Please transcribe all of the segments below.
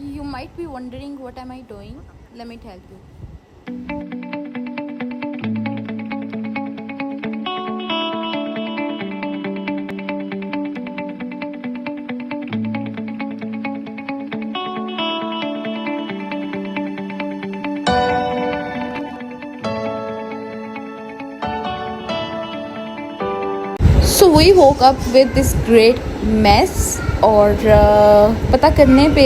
You might be wondering what am I doing? Let me tell you. So we woke up with this great mess और पता करने पे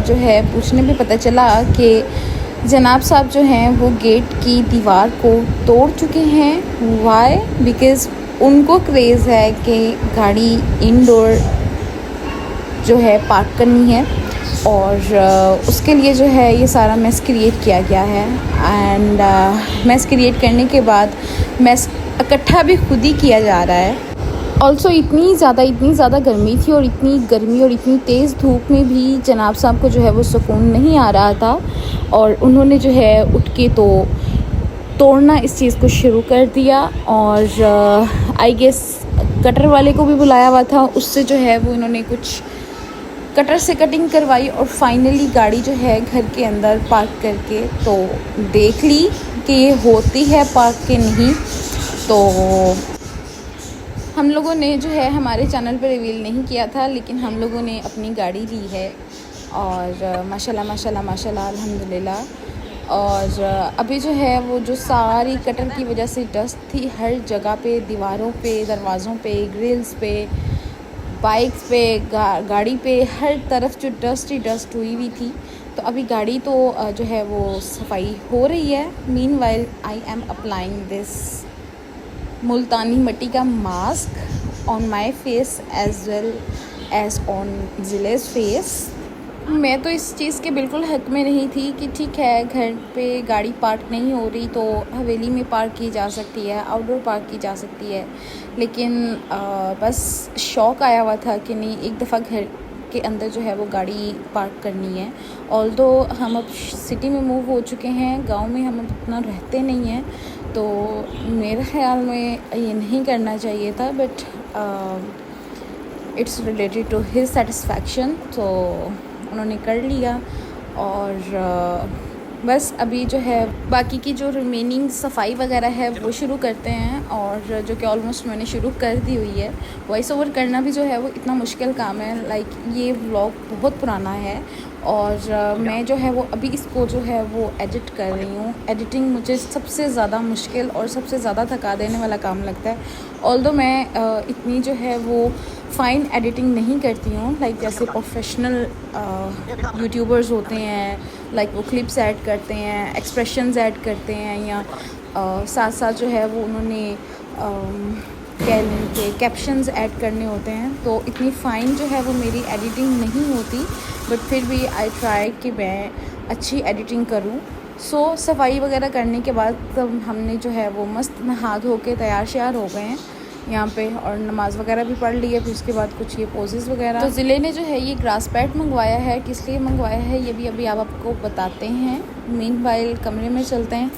जो है पूछने पे पता चला कि जनाब साहब जो हैं वो गेट की दीवार को तोड़ चुके हैं। वाई? बिकॉज़ उनको क्रेज़ है कि गाड़ी इंडोर जो है पार्क करनी है और उसके लिए जो है ये सारा मेस क्रिएट किया गया है। एंड मेस क्रिएट करने के बाद मेस इकट्ठा भी खुद ही किया जा रहा है। ऑल्सो इतनी ज़्यादा गर्मी थी और इतनी गर्मी और इतनी तेज़ धूप में भी जनाब साहब को जो है वो सुकून नहीं आ रहा था और उन्होंने जो है उठ के तो तोड़ना इस चीज़ को शुरू कर दिया। और आई गेस कटर वाले को भी बुलाया हुआ था, उससे जो है वो इन्होंने कुछ कटर से कटिंग करवाई और फाइनली गाड़ी जो है घर के अंदर पार्क करके तो देख ली कि ये होती है पार्क के नहीं। तो हम लोगों ने जो है हमारे चैनल पर रिवील नहीं किया था, लेकिन हम लोगों ने अपनी गाड़ी ली है और माशाल्लाह अल्हम्दुलिल्लाह। और अभी जो है वो जो सारी कटर की वजह से डस्ट थी हर जगह पे, दीवारों पे, दरवाज़ों पे, ग्रिल्स पे, बाइक्स पे, गाड़ी पे, हर तरफ जो डस्ट ही डस्ट हुई हुई थी। तो अभी गाड़ी तो जो है वो सफाई हो रही है। Meanwhile I am applying this Multani mitti का mask on my face as well as on जिलेस फेस। मैं तो इस चीज़ के बिल्कुल हक में नहीं थी कि ठीक है घर पे गाड़ी पार्क नहीं हो रही तो हवेली में पार्क की जा सकती है, आउटडोर पार्क की जा सकती है। लेकिन बस शौक़ आया हुआ था कि नहीं, एक दफ़ा घर के अंदर जो है वो गाड़ी पार्क करनी है। ऑल्दो हम अब सिटी में मूव हो चुके हैं, गांव में हम अब इतना रहते नहीं हैं, तो मेरे ख़्याल में ये नहीं करना चाहिए था। But it's related to his satisfaction, तो उन्होंने कर लिया। और बस अभी जो है बाकी की जो रिमेनिंग सफाई वगैरह है वो शुरू करते हैं, और जो कि ऑलमोस्ट मैंने शुरू कर दी हुई है। वॉइस ओवर करना भी जो है वो इतना मुश्किल काम है, लाइक ये व्लॉग बहुत पुराना है और मैं जो है वो अभी इसको जो है वो एडिट कर रही हूँ। एडिटिंग मुझे सबसे ज़्यादा मुश्किल और सबसे ज़्यादा थका देने वाला काम लगता है। ऑल्दो मैं इतनी जो है वो फ़ाइन एडिटिंग नहीं करती हूँ, लाइक जैसे प्रोफेशनल यूट्यूबर्स होते हैं, लाइक वो क्लिप्स ऐड करते हैं, एक्सप्रेशंस ऐड करते हैं, या साथ साथ जो है वो उन्होंने कह लें कि कैप्शंस ऐड करने होते हैं। तो इतनी फ़ाइन जो है वो मेरी एडिटिंग नहीं होती, बट फिर भी आई ट्राई कि मैं अच्छी एडिटिंग करूँ। सो सफाई वगैरह करने के बाद तब हमने जो है वो मस्त नहा धो के तैयार श्यार हो गए हैं यहाँ पे, और नमाज़ वगैरह भी पढ़ ली है। फिर उसके बाद कुछ ये पोजेस वगैरह। तो ज़िले ने जो है ये ग्रास पैड मंगवाया है, किस लिए मंगवाया है ये भी अभी आप आपको बताते हैं। मीनवाइल कमरे में चलते हैं।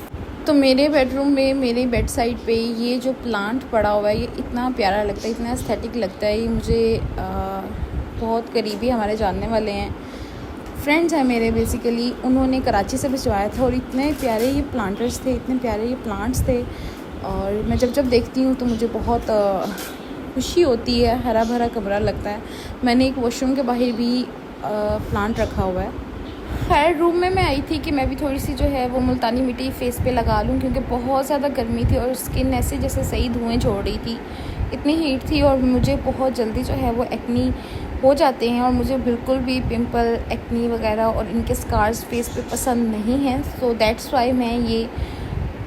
तो मेरे बेडरूम में, मेरे बेड साइड पे ये जो प्लांट पड़ा हुआ है ये इतना प्यारा लगता है, इतना एस्थेटिक लगता है। ये मुझे बहुत करीबी हमारे जानने वाले हैं, फ्रेंड्स हैं मेरे बेसिकली, उन्होंने कराची से भिजवाया था और इतने प्यारे ये प्लांटर्स थे, इतने प्यारे ये प्लांट्स थे। और मैं जब देखती हूँ तो मुझे बहुत खुशी होती है, हरा भरा कमरा लगता है। मैंने एक वॉशरूम के बाहर भी प्लांट रखा हुआ है। खैर रूम में मैं आई थी कि मैं भी थोड़ी सी जो है वो मुल्तानी मिट्टी फेस पे लगा लूँ, क्योंकि बहुत ज़्यादा गर्मी थी और स्किन ऐसे जैसे सही धुएँ छोड़ रही थी, इतनी हीट थी। और मुझे बहुत जल्दी जो है वो एक्नी हो जाते हैं और मुझे बिल्कुल भी पिंपल, एक्नी वगैरह और इनके स्कार्स फेस पे पसंद नहीं हैं। सो दैट्स वाई मैं ये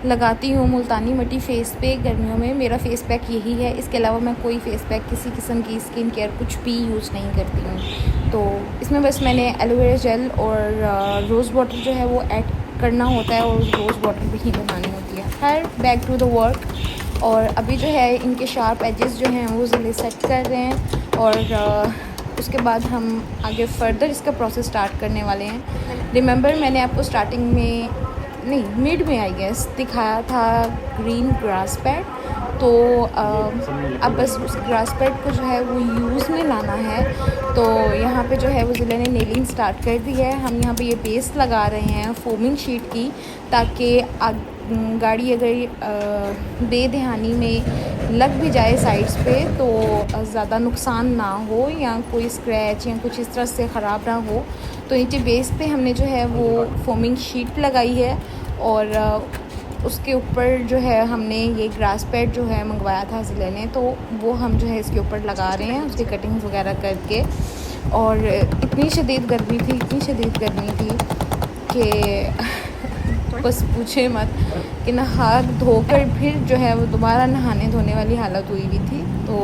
लगाती हूँ मुल्तानी मिट्टी फेस पे गर्मियों में। मेरा फेस पैक यही है, इसके अलावा मैं कोई फेस पैक, किसी किस्म की स्किन केयर कुछ भी यूज़ नहीं करती हूँ। तो इसमें बस मैंने एलोवेरा जेल और रोज़ वाटर जो है वो ऐड करना होता है और रोज़ वाटर भी ही बनानी होती है। खैर बैक टू द वर्क। और अभी जो है इनके शार्प एजेस जो हैं वो ज़िले सेट कर रहे हैं और उसके बाद हम आगे फर्दर इसका प्रोसेस स्टार्ट करने वाले हैं। रिमेंबर मैंने आपको स्टार्टिंग में नहीं, मिड में आई गेस दिखाया था ग्रीन ग्रास पैड, तो अब बस उस ग्रास पैड को जो है वो यूज़ में लाना है। तो यहाँ पे जो है वो ज़िले ने नेलिंग स्टार्ट कर दी है। हम यहाँ पे ये बेस लगा रहे हैं फोमिंग शीट की, ताकि गाड़ी अगर बेध्यानी में लग भी जाए साइड्स पे तो ज़्यादा नुकसान ना हो या कोई स्क्रैच या कुछ इस तरह से ख़राब ना हो। तो नीचे बेस पे हमने जो है वो फोमिंग शीट लगाई है और उसके ऊपर जो है हमने ये ग्रास पैड जो है मंगवाया था ज़िले ने, तो वो हम जो है इसके ऊपर लगा रहे हैं उसकी कटिंग वगैरह करके। और इतनी शदीद गर्मी थी कि बस पूछे मत, कि नहा धोकर फिर जो है वो दोबारा नहाने धोने वाली हालत हुई हुई थी। तो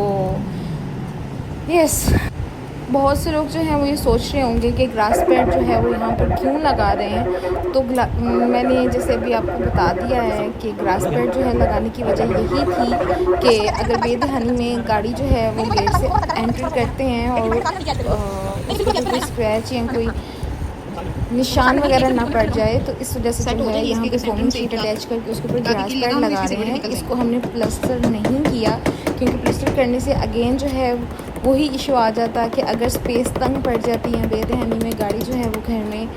यस, बहुत से लोग जो हैं वो ये सोच रहे होंगे कि ग्रास पैड जो है वो यहाँ पर क्यों लगा रहे हैं। तो मैंने जैसे अभी आपको बता दिया है कि ग्रास पैड जो है लगाने की वजह यही थी कि अगर बेदहानी में गाड़ी जो है वो गेट से एंटर करते हैं और कोई स्क्रैच या कोई निशान वगैरह ना पड़ जाए, तो इस वजह से जो है यहाँ पे फोमिंग शीट अटैच करके उसके ऊपर ग्रास पैड लगा रहे हैं। इसको हमने प्लास्टर नहीं किया क्योंकि प्लास्टर करने से अगेन जो है वही इशू आ जाता है कि अगर स्पेस तंग पड़ जाती है बेदहानी में गाड़ी जो है वो घर में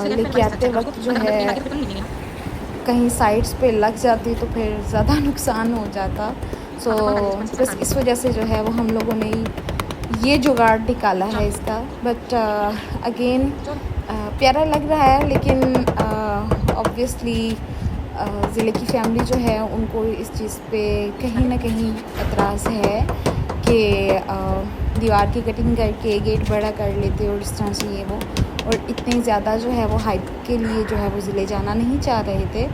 लेके आते वक्त जो है कहीं साइड्स पे लग जाती तो फिर ज़्यादा नुकसान हो जाता। सो बस इस वजह से जो है वो हम लोगों ने ये जुगाड़ निकाला है इसका। बट अगेन प्यारा लग रहा है, लेकिन ऑब्वियसली ज़िले की फैमिली जो है उनको इस चीज़ पे कहीं ना कहीं एतराज़ है कि दीवार की कटिंग करके गेट बड़ा कर लेते और इस तरह से ये वो, और इतनी ज़्यादा जो है वो हाइट के लिए जो है वो ज़िले जाना नहीं चाह रहे थे।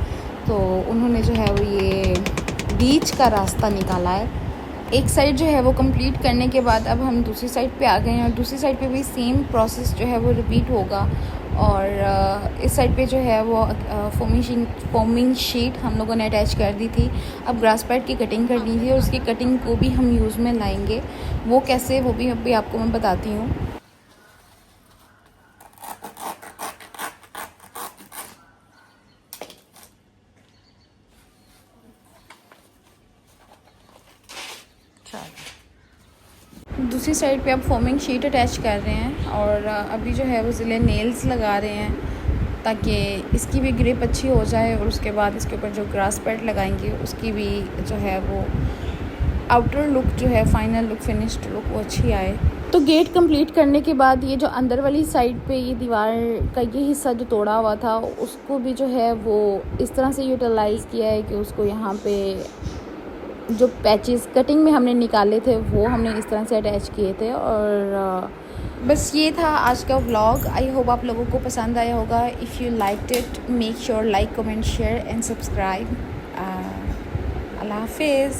तो उन्होंने जो है वो ये बीच का रास्ता निकाला है। एक साइड जो है वो कंप्लीट करने के बाद अब हम दूसरी साइड पे आ गए हैं और दूसरी साइड पे भी सेम प्रोसेस जो है वो रिपीट होगा। और इस साइड पे जो है वो फोमिंग शीट हम लोगों ने अटैच कर दी थी। अब ग्रास पैड की कटिंग करनी थी और उसकी कटिंग को भी हम यूज़ में लाएंगे। वो कैसे, वो भी अभी आपको मैं बताती हूँ। दूसरी साइड पे अब फोमिंग शीट अटैच कर रहे हैं और अभी जो है वो ज़िले नेल्स लगा रहे हैं ताकि इसकी भी ग्रिप अच्छी हो जाए और उसके बाद इसके ऊपर जो ग्रास पैड लगाएंगे उसकी भी जो है वो आउटर लुक जो है, फाइनल लुक, फिनिश्ड लुक वो अच्छी आए। तो गेट कंप्लीट करने के बाद ये जो अंदर वाली साइड पे ये दीवार का ये हिस्सा जो तोड़ा हुआ था उसको भी जो है वो इस तरह से यूटिलाइज़ किया है कि उसको यहाँ पे जो पैचेस कटिंग में हमने निकाले थे वो हमने इस तरह से अटैच किए थे। और बस ये था आज का व्लॉग। आई होप आप लोगों को पसंद आया होगा। If you liked it, make sure like, comment, share and subscribe. अल्लाह हाफिज़।